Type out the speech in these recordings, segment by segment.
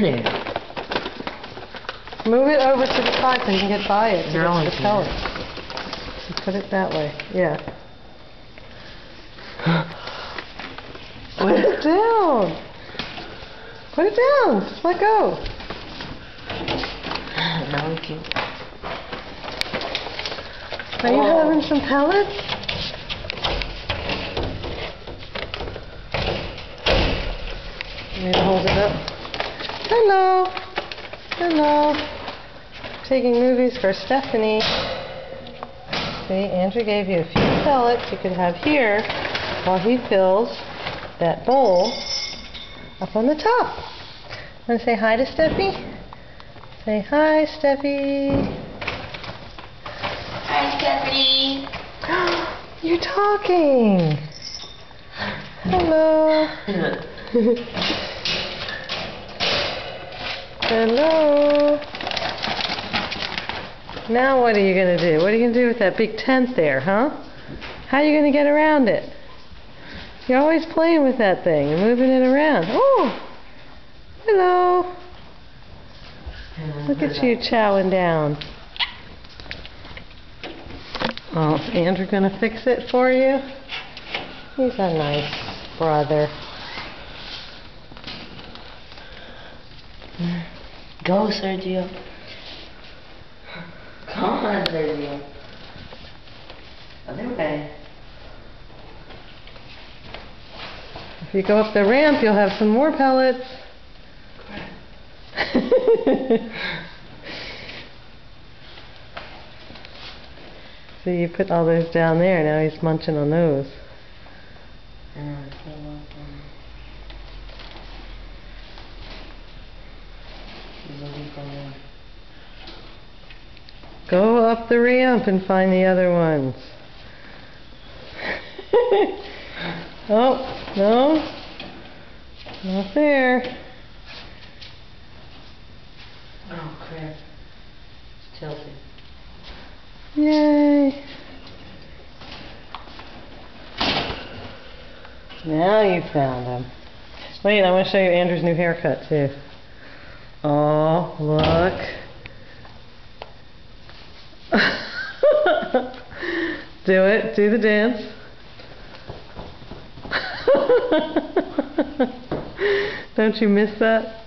There. Move it over to the side so you can get by it to You're get only to the pellets. So put it that way. Yeah. Put it down. Put it down. Just let go. Now we can. Are you having some pellets? You need to hold it up. Hello. Hello. Taking movies for Stephanie. See, Andrew gave you a few pellets you could have here while he fills that bowl up on the top. Want to say hi to Steffi? Say hi, Steffi. Hi, Stephanie. You're talking. Hello. Hello. Now what are you going to do? What are you going to do with that big tent there, huh? How are you going to get around it? You're always playing with that thing and moving it around. Oh, hello. Look at you chowing down. Oh, is Andrew going to fix it for you? He's a nice brother. Go, Sergio. Come on, Sergio. Other way. If you go up the ramp, you'll have some more pellets. See, you put all those down there, now he's munching on those. Go up the ramp and find the other ones. Oh, no. Not there. Oh, crap. It's Chelsea. Yay. Now you found them. Wait, I want to show you Andrew's new haircut too. Oh, look. Do it. Do the dance. Don't you miss that?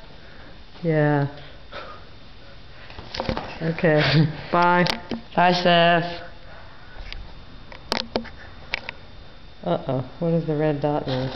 Yeah. Okay. Bye. Bye, Steph. Uh-oh. What does the red dot mean?